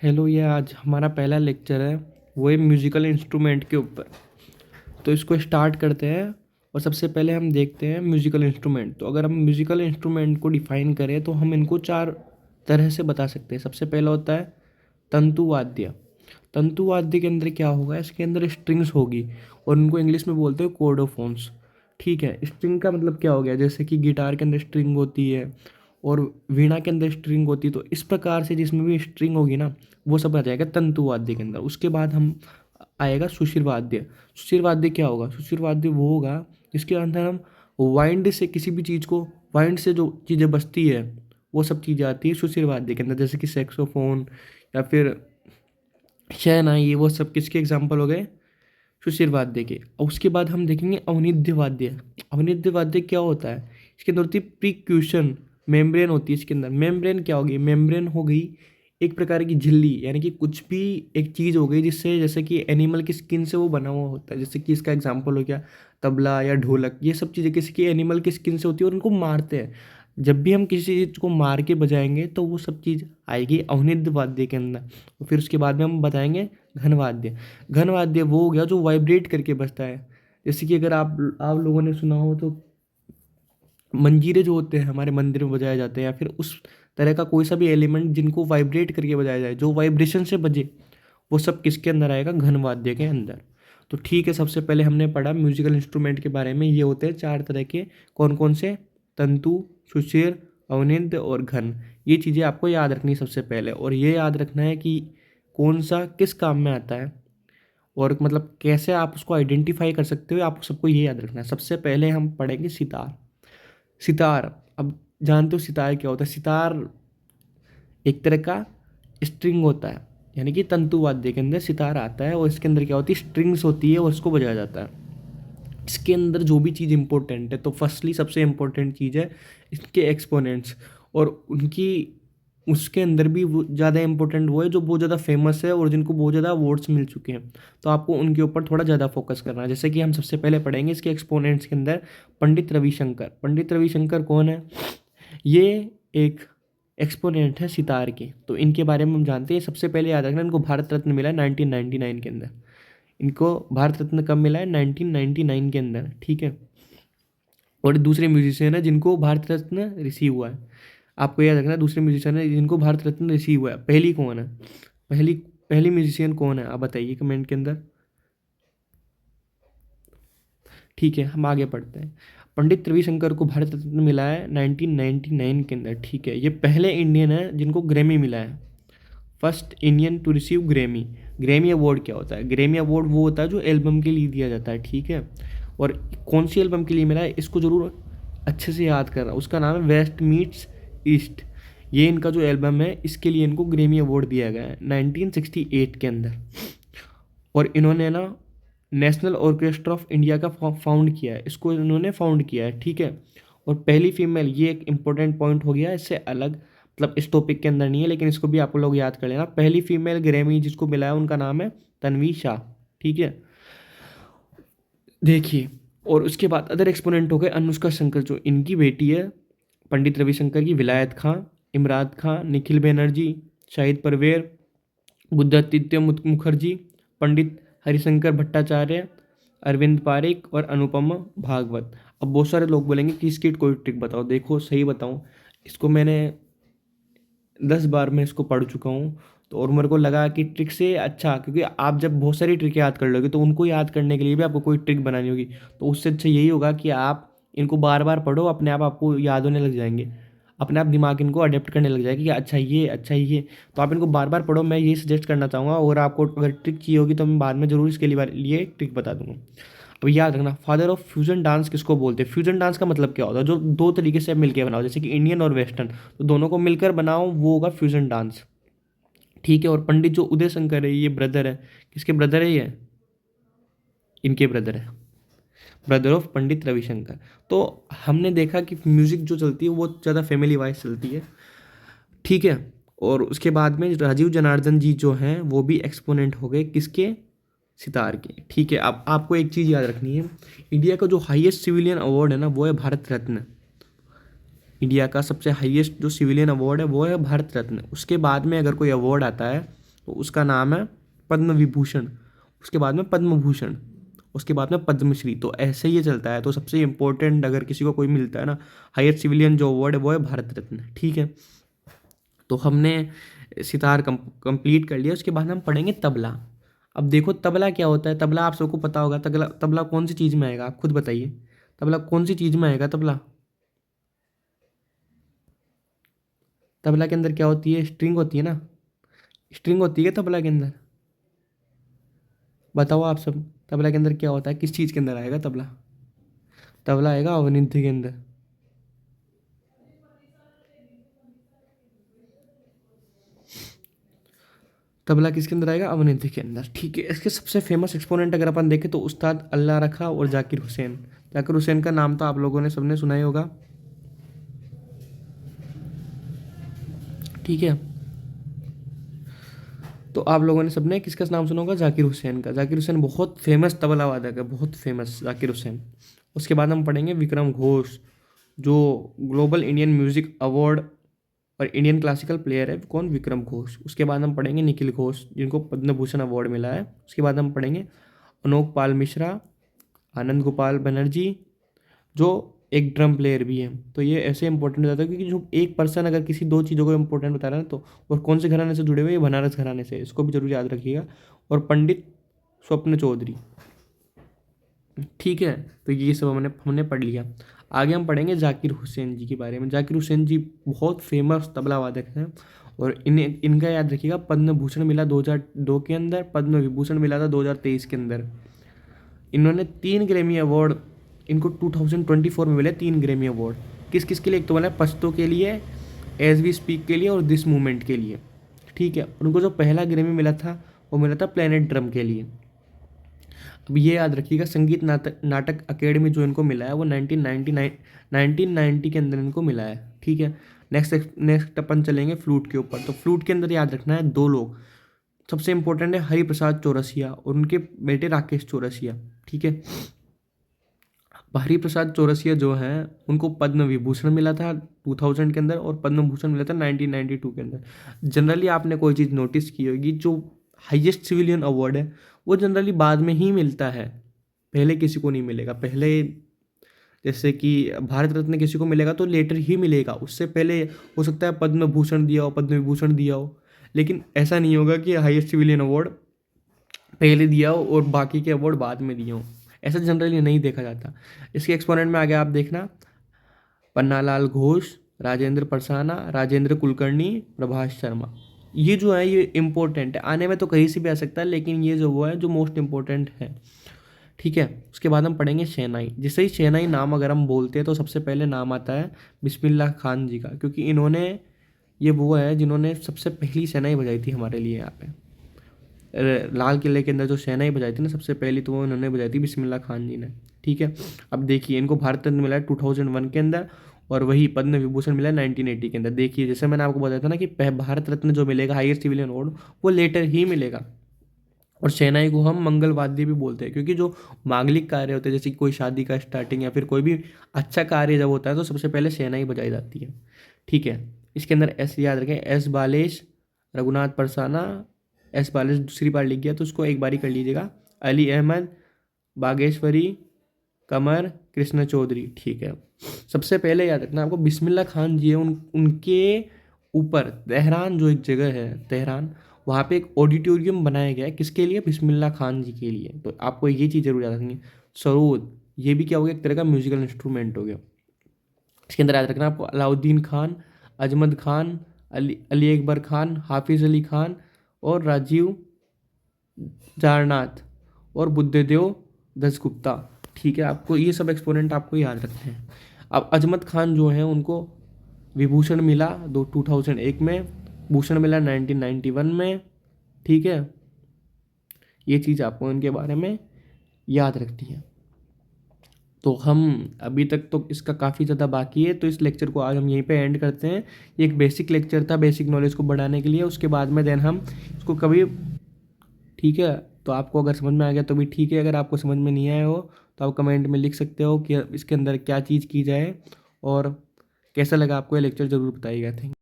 Hello, ये आज हमारा पहला लेक्चर है। वो है म्यूज़िकल इंस्ट्रूमेंट के ऊपर। तो इसको स्टार्ट करते हैं। और सबसे पहले हम देखते हैं म्यूज़िकल इंस्ट्रूमेंट। तो अगर हम म्यूज़िकल इंस्ट्रूमेंट को डिफ़ाइन करें तो हम इनको चार तरह से बता सकते हैं। सबसे पहला होता है तंतु वाद्य। तंतु वाद्य के अंदर क्या होगा, इसके अंदर स्ट्रिंग्स होगी और उनको इंग्लिश में बोलते हैं कोर्डोफोन्स। ठीक है, स्ट्रिंग का मतलब क्या हो गया, जैसे कि गिटार के अंदर स्ट्रिंग होती है और वीणा के अंदर स्ट्रिंग होती है। तो इस प्रकार से जिसमें भी स्ट्रिंग होगी ना, वो सब आ जाएगा तंतु वाद्य के अंदर। उसके बाद हम आएगा सुशिर वाद्य। सुशिर वाद्य क्या होगा, सुशिर वाद्य वो होगा जिसके अंदर हम वाइंड से किसी भी चीज़ को, वाइंड से जो चीज़ें बजती है वो सब चीज़ें आती है सुशिर वाद्य के अंदर, जैसे कि सैक्सोफोन या फिर शहनाई। ये वो सब किसके एग्जाम्पल हो गए, सुशिर वाद्य के। और उसके बाद हम देखेंगे अवनिद्य वाद्य। अवनिद्य वाद्य क्या होता है, इसके अंदर होती है प्रीक्यूशन, मेम्ब्रेन होती है इसके अंदर। मेम्ब्रेन क्या होगी, मेम्ब्रेन हो गई एक प्रकार की झिल्ली, यानी कि कुछ भी एक चीज़ हो गई जिससे, जैसे कि एनिमल की स्किन से वो बना हुआ होता है। जैसे कि इसका एग्जाम्पल हो गया तबला या ढोलक। ये सब चीज़ें किसी की एनिमल की स्किन से होती है और उनको मारते हैं। जब भी हम किसी चीज़ को मार के बजाएंगे तो वो सब चीज़ आएगी अवनिद्य वाद्य के अंदर। और फिर उसके बाद में हम बताएंगे घन वाद्य। घन वाद्य वो हो गया जो वाइब्रेट करके बजता है। जैसे कि अगर आप लोगों ने सुना हो तो मंजीरे जो होते हैं हमारे मंदिर में बजाए जाते हैं, या फिर उस तरह का कोई सा भी एलिमेंट जिनको वाइब्रेट करके बजाया जाए, जो वाइब्रेशन से बजे, वो सब किसके अंदर आएगा, घन वाद्य के अंदर। तो ठीक है, सबसे पहले हमने पढ़ा म्यूजिकल इंस्ट्रूमेंट के बारे में। ये होते हैं चार तरह के, कौन कौन से, तंतु, सुशिर, अवनिद्य और घन। ये चीज़ें आपको याद रखनी है सबसे पहले। और ये याद रखना है कि कौन सा किस काम में आता है और मतलब कैसे आप उसको आइडेंटिफाई कर सकते हो, आपको सबको ये याद रखना है। सबसे पहले हम पढ़ेंगे सितार। सितार, अब जानते हो सितार क्या होता है। सितार एक तरह का स्ट्रिंग होता है, यानी कि तंतु वाद्य के अंदर सितार आता है और इसके अंदर क्या होती है, स्ट्रिंग्स होती है और उसको बजाया जाता है। इसके अंदर जो भी चीज़ इंपॉर्टेंट है, तो फर्स्टली सबसे इंपॉर्टेंट चीज़ है इसके एक्सपोनेंट्स। और उनकी उसके अंदर भी वो ज़्यादा इंपॉर्टेंट वो है जो बहुत ज़्यादा फेमस है और जिनको बहुत ज़्यादा अवार्ड्स मिल चुके हैं। तो आपको उनके ऊपर थोड़ा ज़्यादा फोकस करना है। जैसे कि हम सबसे पहले पढ़ेंगे इसके एक्सपोनेंट्स के अंदर पंडित रविशंकर। पंडित रविशंकर कौन है, ये एक एक्सपोनेंट है सितार के। तो इनके बारे में हम जानते हैं। सबसे पहले याद रखना, इनको भारत रत्न मिला है 1999 के अंदर। इनको भारत रत्न कब मिला है, 1999 के अंदर। ठीक है, और दूसरे म्यूजिशियन है जिनको भारत रत्न रिसीव हुआ है। आपको याद रखना, दूसरे म्यूजिशियन है जिनको भारत रत्न रिसीव हुआ है। पहली कौन है, पहली पहली म्यूजिशियन कौन है, आप बताइए कमेंट के अंदर। ठीक है, हम आगे पढ़ते हैं। पंडित रविशंकर को भारत रत्न मिला है 1999 के अंदर। ठीक है, ये पहले इंडियन है जिनको ग्रैमी मिला है, first Indian to receive Grammy. Grammy award क्या होता है, ग्रैमी अवार्ड वो होता है जो एल्बम के लिए दिया जाता है। ठीक है, और कौन सी एल्बम के लिए मिला है, इसको जरूर अच्छे से याद करना। उसका नाम है वेस्ट मीट्स ईस्ट। ये इनका जो एल्बम है, इसके लिए इनको ग्रैमी अवार्ड दिया गया है 1968 के अंदर। और इन्होंने ना नेशनल ऑर्केस्ट्रा ऑफ इंडिया का फाउंड किया है, इसको इन्होंने फाउंड किया है। ठीक है, और पहली फीमेल, ये एक इंपॉर्टेंट पॉइंट हो गया इससे अलग, मतलब इस टॉपिक के अंदर नहीं है लेकिन इसको भी आप लोग याद कर लेना। पहली फीमेल ग्रैमी जिसको मिला है उनका नाम है तन्वी शाह। ठीक है, देखिए। और उसके बाद अदर एक्सपोनेंट हो गए अनुष्का शंकर, जो इनकी बेटी है पंडित रविशंकर की, विलायत खां, इमरान खां, निखिल बनर्जी, शाहिद परवेर, बुद्धादित्य मुखर्जी, पंडित हरिशंकर भट्टाचार्य, अरविंद पारिक और अनुपमा भागवत। अब बहुत सारे लोग बोलेंगे कि इसकी कोई ट्रिक बताओ। देखो सही बताऊं, इसको मैंने 10 बार मैं इसको पढ़ चुका हूँ। तो और मेरे को लगा कि ट्रिक से अच्छा, क्योंकि आप जब बहुत सारी ट्रिक याद कर लोगे तो उनको याद करने के लिए भी आपको कोई ट्रिक बनानी होगी। तो उससे अच्छा यही होगा कि आप इनको बार बार पढ़ो, अपने आप आपको याद होने लग जाएंगे। अपने आप दिमाग इनको अडेप्ट करने लग जाएगा कि अच्छा ये, अच्छा ये। तो आप इनको बार बार पढ़ो, मैं ये सजेस्ट करना चाहूँगा। और आपको अगर ट्रिक चाहिए होगी तो मैं बाद में जरूर इसके लिए ट्रिक बता दूंगा। अब याद रखना, फादर ऑफ फ्यूजन डांस किसको बोलते हैं। फ्यूजन डांस का मतलब क्या होता है, जो दो तरीके से मिलकर बनाओ, जैसे कि इंडियन और वेस्टर्न, तो दोनों को मिलकर बनाओ, वो होगा फ्यूजन डांस। ठीक है, और पंडित जो उदय शंकर है, ये ब्रदर है, किसके ब्रदर है ये, इनके ब्रदर है, ब्रदर ऑफ पंडित रविशंकर। तो हमने देखा कि म्यूजिक जो चलती है वो ज़्यादा फैमिली वाइज चलती है। ठीक है, और उसके बाद में राजीव जनार्दन जी जो हैं वो भी एक्सपोनेंट हो गए, किसके, सितार के। ठीक है, अब आपको एक चीज़ याद रखनी है, इंडिया का जो हाईएस्ट सिविलियन अवार्ड है ना, वो है भारत रत्न। इंडिया का सबसे हाईएस्ट जो सिविलियन अवार्ड है वो है भारत रत्न। उसके बाद में अगर कोई अवार्ड आता है तो उसका नाम है पद्म विभूषण, उसके बाद में पद्म भूषण, उसके बाद में पद्मश्री। तो ऐसे ही ये चलता है। तो सबसे इम्पोर्टेंट अगर किसी को कोई मिलता है ना हाईएस्ट सिविलियन जो अवार्ड है वो है भारत रत्न। ठीक है, तो हमने सितार कंप्लीट कर लिया। उसके बाद हम पढ़ेंगे तबला। अब देखो तबला क्या होता है। तबला आप सबको पता होगा। तबला तबला कौन सी चीज़ में आएगा, आप खुद बताइए। तबला कौन सी चीज़ में आएगा तबला? तबला के अंदर क्या होती है? स्ट्रिंग होती है ना, स्ट्रिंग होती है तबला के अंदर। बताओ आप सब, तबला के अंदर क्या होता है? किस चीज़ के अंदर आएगा तबला? तबला आएगा अवनिंद्र के अंदर। तबला किसके अंदर आएगा? अवनिंद्र के अंदर। ठीक है, इसके सबसे फेमस एक्सपोनेंट अगर अपन देखें तो उस्ताद अल्लाह रखा और जाकिर हुसैन। जाकिर हुसैन का नाम तो आप लोगों ने सबने सुना ही होगा। ठीक है, तो आप लोगों ने सबने किसका नाम सुना होगा? जाकिर हुसैन का। जाकिर हुसैन बहुत फेमस तबला वादक है, बहुत फेमस जाकिर हुसैन। उसके बाद हम पढ़ेंगे विक्रम घोष, जो ग्लोबल इंडियन म्यूजिक अवार्ड और इंडियन क्लासिकल प्लेयर है। कौन? विक्रम घोष। उसके बाद हम पढ़ेंगे निखिल घोष, जिनको पद्म भूषण अवार्ड मिला है। उसके बाद हम पढ़ेंगे अनोख पाल मिश्रा, आनंद गोपाल बनर्जी, जो एक ड्रम प्लेयर भी है। तो ये ऐसे इंपॉर्टेंट हो जाता है क्योंकि जो एक पर्सन अगर किसी दो चीज़ों को इंपॉर्टेंट बता रहा है ना, तो और कौन से घराने से जुड़े हुए? ये बनारस घराने से, इसको भी जरूर याद रखिएगा। और पंडित स्वप्न चौधरी। ठीक है, तो ये सब हमने पढ़ लिया। आगे हम पढ़ेंगे जाकिर हुसैन जी के बारे में। जाकिर हुसैन जी बहुत फेमस तबला वादक हैं और इनका याद रखिएगा पद्म भूषण मिला 2002 के अंदर, पद्म विभूषण मिला था 2023 के अंदर। इन्होंने 3 ग्रैमी अवार्ड इनको 2024 में मिले, 3 ग्रैमी अवार्ड। किस किस के लिए? एक तो मिला पश्तो के लिए, एज वी स्पीक के लिए और दिस मूवमेंट के लिए। ठीक है, उनको जो पहला ग्रैमी मिला था वो मिला था प्लेनेट ड्रम के लिए। अब ये याद रखिएगा संगीत नाटक अकेडमी जो इनको मिला है वो 1990 के अंदर इनको मिला है। ठीक है, नेक्स्ट अपन चलेंगे फ्लूट के ऊपर। तो फ्लूट के अंदर याद रखना है 2 लोग सबसे इंपॉर्टेंट है, हरिप्रसाद चौरसिया और उनके बेटे राकेश चौरसिया। ठीक है, हरिप्रसाद चौरसिया जो हैं उनको पद्म विभूषण मिला था 2000 के अंदर और पद्म भूषण मिला था 1992 के अंदर। जनरली आपने कोई चीज़ नोटिस की होगी, जो हाईएस्ट सिविलियन अवार्ड है वो जनरली बाद में ही मिलता है, पहले किसी को नहीं मिलेगा। पहले जैसे कि भारत रत्न किसी को मिलेगा तो लेटर ही मिलेगा, उससे पहले हो सकता है पद्म भूषण दिया हो, पद्म विभूषण दिया हो, लेकिन ऐसा नहीं होगा कि हाईएस्ट सिविलियन अवार्ड पहले दिया हो और बाकी के अवार्ड बाद में दिए हो। ऐसा जनरली नहीं देखा जाता। इसके एक्सपोनेंट में आगे आप देखना पन्नालाल घोष, राजेंद्र परसाना, राजेंद्र कुलकर्णी, प्रभाष शर्मा। ये जो है ये इम्पोर्टेंट है, आने में तो कहीं से भी आ सकता है, लेकिन ये जो वो है जो मोस्ट इम्पोर्टेंट है। ठीक है, उसके बाद हम पढ़ेंगे शहनाई। जिससे ही शहनाई नाम अगर हम बोलते हैं तो सबसे पहले नाम आता है बिस्मिल्लाह खान जी का, क्योंकि इन्होंने ये वो है जिन्होंने सबसे पहली शहनाई बजाई थी हमारे लिए यहाँ पे। लाल किले के अंदर जो शहनाई बजाई थी ना सबसे पहली, तो वो इन्होंने बजाई थी बिस्मिल्लाह खान जी ने। ठीक है, अब देखिए इनको भारत रत्न मिला है 2001 के अंदर और वही पद्म विभूषण मिला है 1980 के अंदर। देखिए जैसे मैंने आपको बताया था ना कि भारत रत्न जो मिलेगा हाईएस्ट सिविलियन अवार्ड वो लेटर ही मिलेगा। और शहनाई को हम मंगल वाद्य भी बोलते हैं, क्योंकि जो मांगलिक कार्य होते हैं जैसे कि कोई शादी का स्टार्टिंग या फिर कोई भी अच्छा कार्य जब होता है तो सबसे पहले शहनाई बजाई जाती है। ठीक है, इसके अंदर ऐसे याद रखें एस बालेश, रघुनाथ परसाना, एस बालेश दूसरी बार लिख गया तो उसको एक बारी कर लीजिएगा, अली अहमद, बागेश्वरी, कमर, कृष्ण चौधरी। ठीक है, सबसे पहले याद रखना आपको बिस्मिल्लाह खान जी है, उनके ऊपर तेहरान जो एक जगह है तेहरान, वहाँ पे एक ऑडिटोरियम बनाया गया है किसके लिए? बिस्मिल्लाह खान जी के लिए। तो आपको ये चीज़ जरूर याद रखनी। सरोद ये भी क्या हो गया? एक तरह का म्यूजिकल इंस्ट्रूमेंट हो गया। इसके अंदर याद रखना आपको अलाउद्दीन खान, अजमद खान, अली अकबर खान, हाफिज़ अली खान और राजीव जारनाथ और बुद्धदेव दसगुप्ता। ठीक है, आपको ये सब एक्सपोनेंट आपको याद रखते हैं। अब अजमत खान जो हैं उनको विभूषण मिला 2001 में, भूषण मिला 1991 में। ठीक है, ये चीज़ आपको इनके बारे में याद रखनी है। तो हम अभी तक तो इसका काफ़ी ज़्यादा बाकी है, तो इस लेक्चर को आज हम यहीं पे एंड करते हैं। ये एक बेसिक लेक्चर था बेसिक नॉलेज को बढ़ाने के लिए, उसके बाद में देन हम इसको कभी, ठीक है, तो आपको अगर समझ में आ गया तो भी ठीक है, अगर आपको समझ में नहीं आया हो तो आप कमेंट में लिख सकते हो कि इसके अंदर क्या चीज़ की जाए और कैसा लगा आपको ये लेक्चर, ज़रूर बताइएगा। थैंक